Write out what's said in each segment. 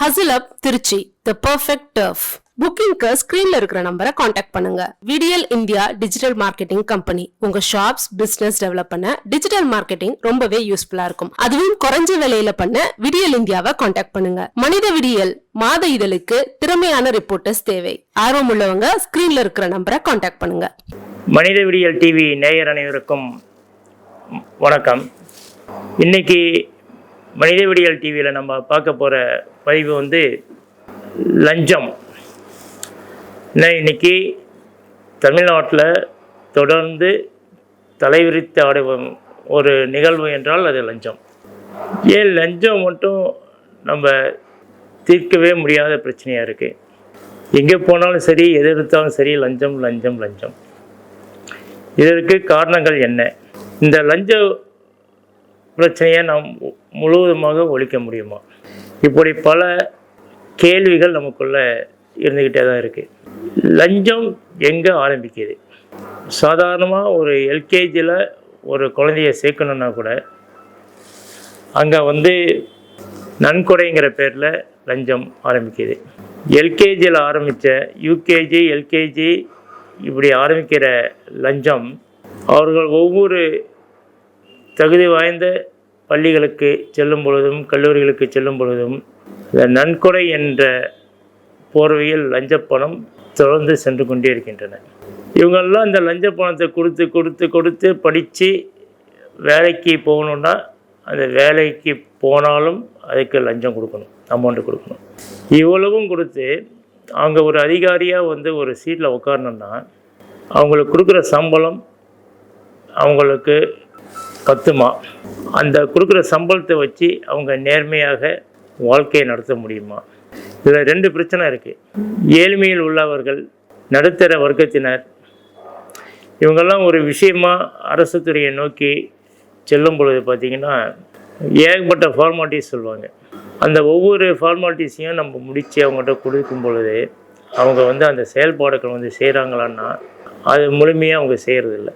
Hustle Up Trichy the perfect turf. புக்கிங்க்கு ஸ்கிரீன்ல இருக்கிற நம்பரை காண்டாக்ட் பண்ணுங்க. விடியல் இந்தியா டிஜிட்டல் மார்க்கெட்டிங் கம்பெனி உங்க ஷாப்ஸ் பிசினஸ் டெவலப் பண்ண டிஜிட்டல் மார்க்கெட்டிங் ரொம்பவே யூஸ்ஃபுல்லா இருக்கும். அதுவும் குறைஞ்ச விலையில பண்ண விடியல் இந்தியாவை காண்டாக்ட் பண்ணுங்க. மனித விடியல் மாத இதழுக்கு திறமையான ரிப்போர்ட்டர்ஸ் தேவை. ஆர்வம் உள்ளவங்க ஸ்கிரீன்ல இருக்கிற நம்பரை காண்டாக்ட் பண்ணுங்க. மனித விடியல் டிவி நேயர் அனைவருக்கும் வணக்கம். இன்னைக்கு மனித விடியல் டிவியில் நம்ம பார்க்க போகிற பதிவு லஞ்சம். இன்னைக்கு தமிழ்நாட்டில் தொடர்ந்து தலைவிரித்து ஆடும் ஒரு நிகழ்வு என்றால் அது லஞ்சம். ஏன் லஞ்சம் மட்டும் நம்ம தீர்க்கவே முடியாத பிரச்சனையாக இருக்குது. எங்கே போனாலும் சரி, எது எடுத்தாலும் சரி, லஞ்சம் லஞ்சம் லஞ்சம். இதற்கு காரணங்கள் என்ன? இந்த லஞ்ச பிரச்சனையை நாம் முழுவதுமாக ஒழிக்க முடியுமா? இப்படி பல கேள்விகள் நமக்குள்ளே இருந்துக்கிட்டே தான் இருக்குது. லஞ்சம் எங்கே ஆரம்பிக்குது? சாதாரணமாக ஒரு எல்கேஜியில் ஒரு குழந்தைய சேர்க்கணுன்னா கூட அங்கே நன்கொடைங்கிற பேரில் லஞ்சம் ஆரம்பிக்குது. எல்கேஜியில் ஆரம்பித்த யூகேஜி, எல்கேஜி இப்படி ஆரம்பிக்கிற லஞ்சம் அவர்கள் ஒவ்வொரு தகுதி வாய்ந்த பள்ளிகளுக்கு செல்லும் பொழுதும் கல்லூரிகளுக்கு செல்லும் பொழுதும் இந்த நன்கொடை என்ற போர்வையில் லஞ்ச பணம் தொடர்ந்து சென்று கொண்டே இருக்கின்றன. இவங்கெல்லாம் இந்த லஞ்ச பணத்தை கொடுத்து கொடுத்து கொடுத்து படித்து வேலைக்கு போகணுன்னா அந்த வேலைக்கு போனாலும் அதுக்கு லஞ்சம் கொடுக்கணும், அமௌண்ட்டு கொடுக்கணும். இவ்வளவும் கொடுத்து அவங்க ஒரு அதிகாரியாக ஒரு சீட்டில் உட்காரணுன்னா அவங்களுக்கு கொடுக்குற சம்பளம் அவங்களுக்கு பத்துமா? அந்த கொடுக்குற சம்பளத்தை வச்சு அவங்க நேர்மையாக வாழ்க்கையை நடத்த முடியுமா? இதில் ரெண்டு பிரச்சனை இருக்குது. ஏழ்மையில் உள்ளவர்கள், நடுத்தர வர்க்கத்தினர், இவங்கெல்லாம் ஒரு விஷயமா அரசு துறையை நோக்கி செல்லும் பொழுது பார்த்திங்கன்னா ஏகப்பட்ட ஃபார்மாலிட்டிஸ் சொல்லுவாங்க. அந்த ஒவ்வொரு ஃபார்மாலிட்டிஸையும் நம்ம முடித்து அவங்கள்ட்ட கொடுக்கும் பொழுது அவங்க அந்த செயல்பாடுகள் செய்கிறாங்களான்னா அது முழுமையாக அவங்க செய்கிறதில்ல.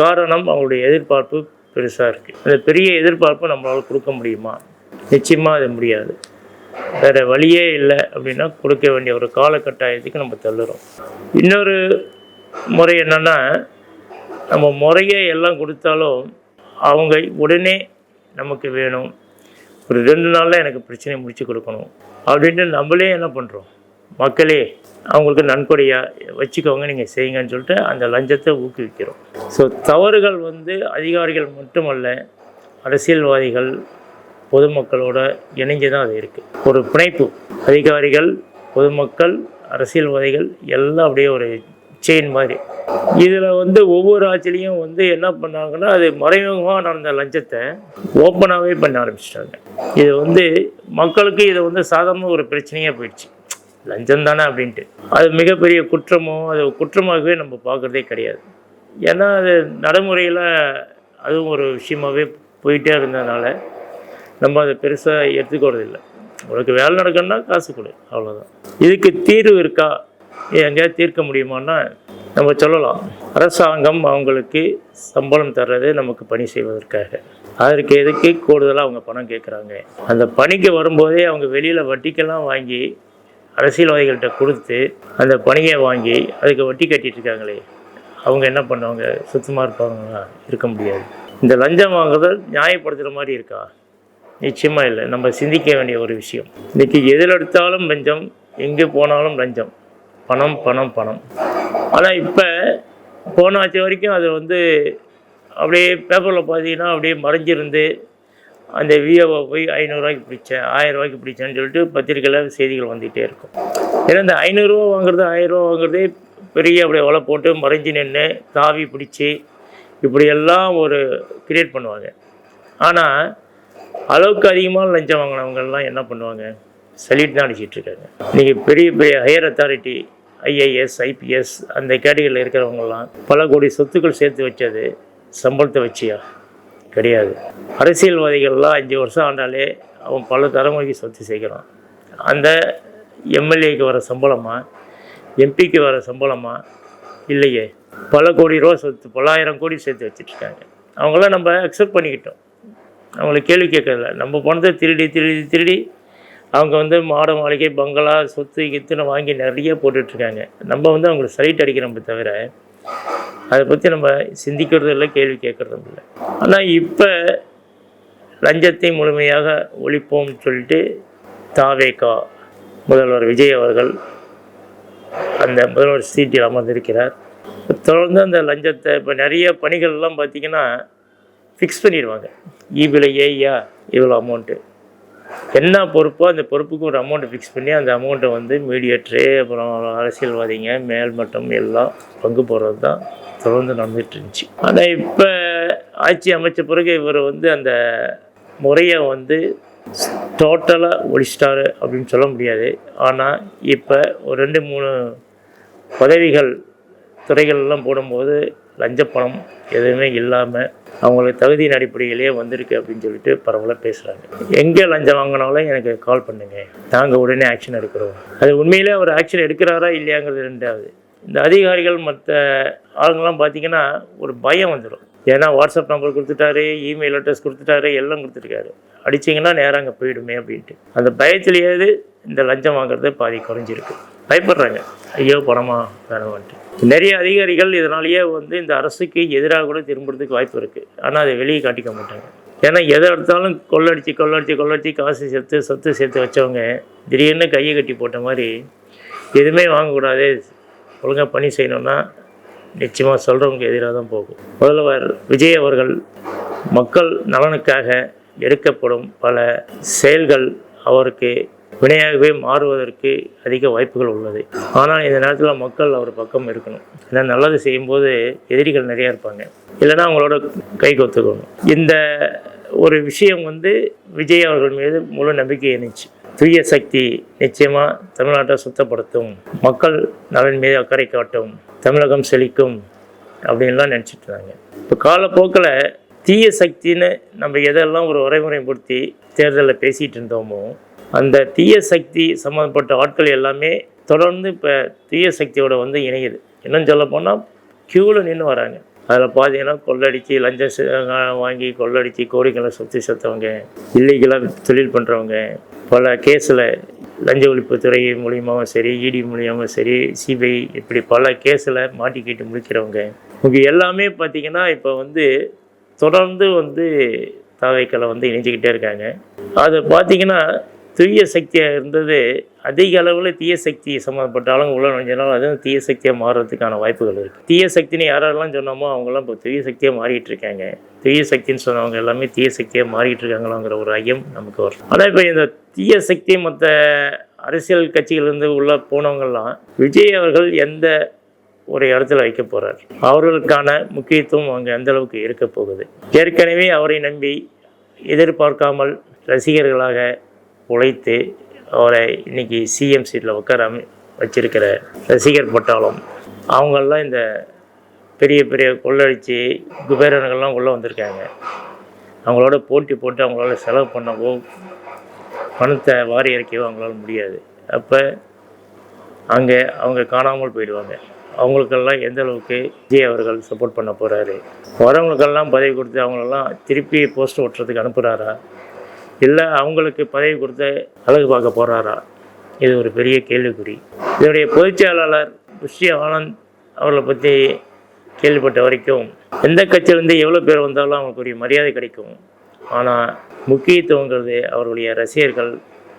காரணம் அவங்களுடைய எதிர்பார்ப்பு பெருசாக இருக்குது. அந்த பெரிய எதிர்பார்ப்பை நம்மளால் கொடுக்க முடியுமா? நிச்சயமாக அது முடியாது. வேறு வழியே இல்லை அப்படின்னா கொடுக்க வேண்டிய ஒரு காலகட்டாயத்துக்கு நம்ம தள்ளுறோம். இன்னொரு முறை என்னென்னா, நம்ம முறையே எல்லாம் கொடுத்தாலும் அவங்க உடனே நமக்கு வேணும், ஒரு 2 நாளில் எனக்கு பிரச்சனையை முடித்து கொடுக்கணும் அப்படின்ட்டு நம்மளே என்ன பண்ணுறோம்? மக்களே அவங்களுக்கு நன்கொடையாக வச்சுக்கோங்க, நீங்கள் செய்யுங்கன்னு சொல்லிட்டு அந்த லஞ்சத்தை ஊக்குவிக்கிறோம். ஸோ தவறுகள் அதிகாரிகள் மட்டுமல்ல, அரசியல்வாதிகள் பொதுமக்களோட இணைஞ்சு தான் அது இருக்குது. ஒரு பிணைப்பு, அதிகாரிகள், பொதுமக்கள், அரசியல்வாதிகள் எல்லாம் அப்படியே ஒரு செயின் மாதிரி. இதில் ஒவ்வொரு ஆட்சிலையும் என்ன பண்ணாங்கன்னா, அது மறைமுகமாக நடந்த லஞ்சத்தை ஓப்பனாகவே பண்ண ஆரம்பிச்சிட்டாங்க. இது மக்களுக்கு இது சாதாரண ஒரு பிரச்சனையாக போயிடுச்சு. லஞ்சம் தானே அப்படின்ட்டு அது மிகப்பெரிய குற்றமோ, அது குற்றமாகவே நம்ம பார்க்குறதே கிடையாது. ஏன்னா அது நடைமுறையில் அதுவும் ஒரு விஷயமாகவே போயிட்டே இருந்ததுனால நம்ம அதை பெருசாக எடுத்துக்கிறது இல்லை. உங்களுக்கு வேலை நடக்கணும்னா காசு கொடு, அவ்வளோதான். இதுக்கு தீர்வு இருக்கா? எங்கேயாவது தீர்க்க முடியுமான்னா நம்ம சொல்லலாம். அரசாங்கம் அவங்களுக்கு சம்பளம் தர்றது நமக்கு பணி செய்வதற்காக. அதற்கு எதுக்கு கூடுதலாக அவங்க பணம் கேட்குறாங்க? அந்த பணிக்கு வரும்போதே அவங்க வெளியில் வட்டிக்கெல்லாம் வாங்கி அரசியல்வாதிகள்கிட்ட கொடுத்து அந்த பணியை வாங்கி அதுக்கு வட்டி கட்டிகிட்டு இருக்காங்களே, அவங்க என்ன பண்ணுவாங்க? சுத்தமாக இருப்பாங்களா? இருக்க முடியாது. இந்த லஞ்சம் வாங்குதல் நியாயப்படுத்துகிற மாதிரி இருக்கா? நிச்சயமாக இல்லை. நம்ம சிந்திக்க வேண்டிய ஒரு விஷயம். இன்றைக்கி எதில் எடுத்தாலும் லஞ்சம், எங்கே போனாலும் லஞ்சம், பணம் பணம் பணம். ஆனால் இப்போ போன ஆட்சி வரைக்கும் அது அப்படியே பேப்பரில் பார்த்தீங்கன்னா அப்படியே மறைஞ்சிருந்து அந்த விஏஓ போய் 500 ரூபாய்க்கு பிடிச்சேன், 1000 ரூபாய்க்கு பிடிச்சேன்னு சொல்லிட்டு பத்திரிக்கையில் செய்திகள் வந்துகிட்டே இருக்கும். ஏன்னா இந்த 500 ரூபா வாங்குறது, 1000 ரூபா வாங்குறதே பெரிய அப்படியே வலை போட்டு மறைஞ்சி நின்று தாவி பிடிச்சி இப்படியெல்லாம் ஒரு கிரியேட் பண்ணுவாங்க. ஆனால் அளவுக்கு அதிகமாக லஞ்சம் வாங்கினவங்கெல்லாம் என்ன பண்ணுவாங்க? சல்யூட் தான் அடிச்சிட்ருக்காங்க. இன்றைக்கி பெரிய பெரிய ஹையர் அத்தாரிட்டி, ஐஏஎஸ், ஐபிஎஸ் அந்த கேட்டகரியில் இருக்கிறவங்கெல்லாம் பல கோடி சொத்துக்கள் சேர்த்து வச்சது சம்பளத்தை வச்சியா? கிடையாது. அரசியல்வாதிகள்லாம் 5 வருஷம் ஆண்டாலே அவன் பல தலைமுறைக்கு சொத்து சேர்க்கிறான். அந்த எம்எல்ஏக்கு வர சம்பளமா, எம்பிக்கு வர சம்பளமா? இல்லையே. பல கோடி ரூபா சொத்து, பல்லாயிரம் கோடி சேர்த்து வச்சுட்ருக்காங்க. அவங்களாம் நம்ம அக்செப்ட் பண்ணிக்கிட்டோம், அவங்கள கேள்வி கேட்கறதில்ல. நம்ம பணத்தை திருடி திருடி திருடி அவங்க வந்து மாட மாளிகை பங்களா சொத்து கித்துன்னு வாங்கி நிறைய போட்டுட்ருக்காங்க. நம்ம வந்து அவங்களுக்கு சைட் அடிக்கிறோமே தவிர அதை பற்றி நம்ம சிந்திக்கிறதும் இல்லை, கேள்வி கேட்குறதும் இல்லை. ஆனால் இப்போ லஞ்சத்தை முழுமையாக ஒழிப்போம்னு சொல்லிட்டு தாவேகா முதல்வர் விஜய் அவர்கள் அந்த முதல்வர் சீட்டில் அமர்ந்திருக்கிறார். தொடர்ந்து அந்த லஞ்சத்தை இப்போ நிறைய பணிகள்லாம் பார்த்திங்கன்னா ஃபிக்ஸ் பண்ணிடுவாங்க. ஈபியில் ஏயா இவ்வளோ அமௌண்ட்டு, என்ன பொறுப்போ அந்த பொறுப்புக்கு ஒரு அமௌண்ட்டை ஃபிக்ஸ் பண்ணி அந்த அமௌண்ட்டை வந்து மீடியேட்டரு அப்புறம் அரசியல்வாதிங்க மேல்மட்டம் எல்லாம் பங்கு போடுறது தான் தொடர்ந்து நடந்துகிட்டு இருந்துச்சு. ஆனால் இப்போ ஆட்சி அமைச்ச பிறகு இவர் வந்து அந்த முறையை வந்து டோட்டலாக ஒழிச்சிட்டாரு அப்படின்னு சொல்ல முடியாது. ஆனால் இப்போ ஒரு 2-3 பதவிகள் துறைகள்லாம் போடும்போது லஞ்ச பணம் எதுவுமே இல்லாமல் அவங்களுக்கு தகுதியின் அடிப்படையிலேயே வந்திருக்கு அப்படின்னு சொல்லிட்டு பரவலாக பேசுகிறாங்க. எங்கே லஞ்சம் வாங்கினாலும் எனக்கு கால் பண்ணுங்கள், நாங்கள் உடனே ஆக்ஷன் எடுக்கிறோம். அது உண்மையிலே அவர் ஆக்ஷன் எடுக்கிறாரா இல்லையாங்கிறது 2வது. இந்த அதிகாரிகள் மற்ற ஆளுங்கள்லாம் பார்த்திங்கன்னா ஒரு பயம் வந்துடும். ஏன்னா வாட்ஸ்அப் நம்பர் கொடுத்துட்டாரு, இமெயில் அட்ரஸ் கொடுத்துட்டாரு, எல்லாம் கொடுத்துருக்காரு, அடிச்சிங்கன்னா நேரம் அங்கே போயிடுமே அப்படின்ட்டு அந்த பயத்திலேயே இந்த லஞ்சம் வாங்குறது பாதி குறைஞ்சிருக்கு. பயப்படுறாங்க, ஐயோ பணமா வேணான்ட்டு. நிறைய அதிகாரிகள் இதனாலேயே வந்து இந்த அரசுக்கு எதிராக கூட திரும்புறதுக்கு வாய்ப்பு இருக்குது. ஆனால் அதை வெளியே காட்டிக்க மாட்டாங்க. ஏன்னா எதை எடுத்தாலும் கொள்ளடிச்சு காசு சொத்து சேர்த்து வச்சவங்க திடீர்னு கையை கட்டி போட்ட மாதிரி எதுவுமே வாங்கக்கூடாது, ஒழுங்காக பணி செய்யணும்னா நிச்சயமாக சொல்கிறவங்க எதிராக தான் போகும். முதல்வர் விஜய் அவர்கள் மக்கள் நலனுக்காக எடுக்கப்படும் பல செயல்கள் அவருக்கு வினையாகவே மாறுவதற்கு அதிக வாய்ப்புகள் உள்ளது. ஆனால் இந்த நேரத்தில் மக்கள் அவர் பக்கம் இருக்கணும். ஏன்னா நல்லது செய்யும்போது எதிரிகள் நிறையா இருப்பாங்க, இல்லைன்னா அவங்களோட கை கொத்துக்கணும். இந்த ஒரு விஷயம் வந்து விஜய் அவர்கள் மீது முழு நம்பிக்கை இருந்துச்சு. தூய சக்தி நிச்சயமாக தமிழ்நாட்டை சுத்தப்படுத்தும், மக்கள் நலன் மீது அக்கறை காட்டும், தமிழகம் செழிக்கும் அப்படின்லாம் நினச்சிட்டு இருந்தாங்க. இப்போ காலப்போக்கில் தீய சக்தின்னு நம்ம எதெல்லாம் ஒரு வரைமுறைப்படுத்தி தேர்தலில் பேசிகிட்டு இருந்தோமோ அந்த தீய சக்தி சம்மந்தப்பட்ட ஆட்கள் எல்லாமே தொடர்ந்து இப்போ தீய சக்தியோட வந்து இணையுது. இன்னும் சொல்ல போனால் க்யூவில் நின்று வராங்க. அதில் பார்த்தீங்கன்னா கொள்ளடிச்சு லஞ்சம் வாங்கி கொள்ளடிச்சு கோடிகளை சொத்து சேர்த்தவங்க, இல்லீகலாக தொழில் பண்ணுறவங்க, பல கேஸில் லஞ்ச ஒழிப்புத்துறை மூலியமாகவும் சரி, இடி மூலியமாகவும் சரி, சிபிஐ இப்படி பல கேஸில் மாட்டிக்கிட்டு முடிக்கிறவங்க இவங்க எல்லாமே பார்த்திங்கன்னா இப்போ வந்து தொடர்ந்து வந்து தாவைக்களை வந்து இணைஞ்சிக்கிட்டே இருக்காங்க. அது பார்த்திங்கன்னா தீய சக்தியாக இருந்தது அதிக அளவில் தீய சக்தி சம்மந்தப்பட்ட ஆளுங்க உள்ள நுழைஞ்சனாலும் அதுவும் தீய சக்தியாக மாறுறதுக்கான வாய்ப்புகள் இருக்குது. தீய சக்தின்னு யாரெல்லாம் சொன்னோமோ அவங்களாம் இப்போ தீய சக்தியாக மாறிட்டு இருக்காங்க. தீய சக்தின்னு சொன்னவங்க எல்லாமே தீய சக்தியாக மாறிட்டு இருக்காங்களாங்கிற ஒரு ஐயம் நமக்கு வரும். ஆனால் இப்போ இந்த தீய சக்தி மற்ற அரசியல் கட்சிகளிலிருந்து உள்ளே போனவங்கெல்லாம் விஜய் அவர்கள் எந்த ஒரு இடத்துல வைக்க போகிறார், அவர்களுக்கான முக்கியத்துவம் அங்கே எந்த அளவுக்கு இருக்க போகுது. ஏற்கனவே அவரை நம்பி எதிர்பார்க்காமல் ரசிகர்களாக உழைத்து அவரை இன்றைக்கி சிஎம் சீட்டில் உட்கார வச்சிருக்கிற ரசிகர் பட்டாளம் அவங்கெல்லாம் இந்த பெரிய பெரிய கொள்ளடிச்சு குபேரன்கள்லாம் உள்ளே வந்திருக்காங்க. அவங்களோட போட்டி போட்டு அவங்களால செலவு பண்ணவோ பணத்தை வாரி இறக்கவோ அவங்களால முடியாது. அப்போ அங்கே அவங்க காணாமல் போயிடுவாங்க. அவங்களுக்கெல்லாம் எந்த அளவுக்கு விஜய் அவர்கள் சப்போர்ட் பண்ண போகிறாரு, வரவங்களுக்கெல்லாம் பதவி கொடுத்து அவங்களெல்லாம் திருப்பி போஸ்ட் ஓட்டுறதுக்கு அனுப்புகிறாரா, இல்லை அவங்களுக்கு பதவி கொடுத்து அழகு பார்க்க போகிறாரா, இது ஒரு பெரிய கேள்விக்குறி. இதனுடைய பொதுச்செயலாளர் புஷ்டி ஆனந்த் அவர்களை பற்றி கேள்விப்பட்ட வரைக்கும் எந்த கட்சியிலேருந்து எவ்வளோ பேர் வந்தாலும் அவங்களுக்குரிய மரியாதை கிடைக்கும். ஆனால் முக்கியத்துவங்கிறது அவருடைய ரசிகர்கள்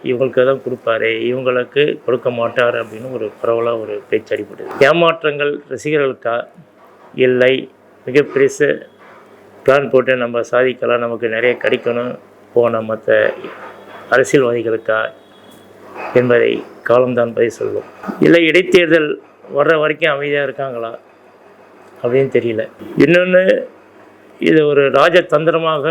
இவங்களுக்கு தான் கொடுப்பாரு, இவங்களுக்கு கொடுக்க மாட்டார் அப்படின்னு ஒரு பரவலாக ஒரு பேச்சு அடிப்படுது. ஏமாற்றங்கள் ரசிகர்களுக்கா இல்லை மிகப்பெரிய பிளான் போட்டு நம்ம சாதிக்கலாம், நமக்கு நிறைய கிடைக்கணும் போன மற்ற அரசியல்வாதிகளுக்கா என்பதை காலம்தான் பதில் சொல்லும். இல்லை இடைத்தேர்தல் வர்ற வரைக்கும் அமைதியாக இருக்காங்களா அப்படின்னு தெரியல. இன்னொன்று இது ஒரு ராஜதந்திரமாக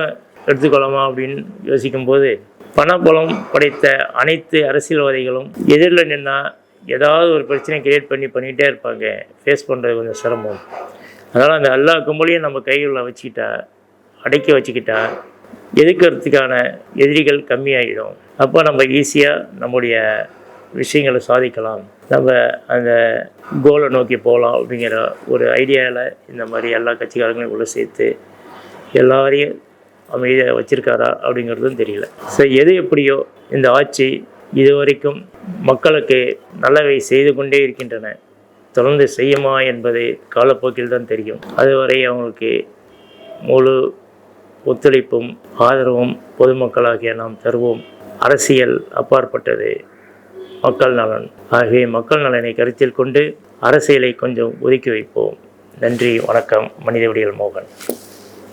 எடுத்துக்கொள்ளலாமா அப்படின்னு யோசிக்கும்போது பணபலம் படைத்த அனைத்து அரசியல்வாதிகளும் எதிரில் நின்னால் ஏதாவது ஒரு பிரச்சனை கிரியேட் பண்ணிகிட்டே இருப்பாங்க. ஃபேஸ் பண்ணுறது கொஞ்சம் சிரமம். அதனால் அந்த எல்லா கும்பலையும் நம்ம கைகளில் வச்சுக்கிட்டா அடக்கி வச்சுக்கிட்டா எதிர்க்கிறதுக்கான எதிரிகள் கம்மியாகிடும். அப்போ நம்ம ஈஸியாக நம்முடைய விஷயங்களை சாதிக்கலாம், நம்ம அந்த கோலை நோக்கி போகலாம் அப்படிங்கிற ஒரு ஐடியாவில் இந்த மாதிரி எல்லா கட்சிக்காரங்களையும் உள்ள சேர்த்து எல்லாரையும் அமைதியாக வச்சுருக்காரா அப்படிங்கிறதும் தெரியல. ஸோ எது எப்படியோ இந்த ஆட்சி இதுவரைக்கும் மக்களுக்கு நல்லவை செய்து கொண்டே இருக்கின்றன. தொடர்ந்து செய்யுமா என்பது காலப்போக்கில் தான் தெரியும். அதுவரை அவங்களுக்கு முழு ஒத்துழைப்பும் ஆதரவும் பொதுமக்களாகிய நாம் தருவோம். அரசியல் அப்பாற்பட்டது, மக்கள் நலன். ஆகவே மக்கள் நலனை கருத்தில் கொண்டு அரசியலை கொஞ்சம் ஒதுக்கி வைப்போம். நன்றி, வணக்கம். மனிதவடிவேல் மோகன்.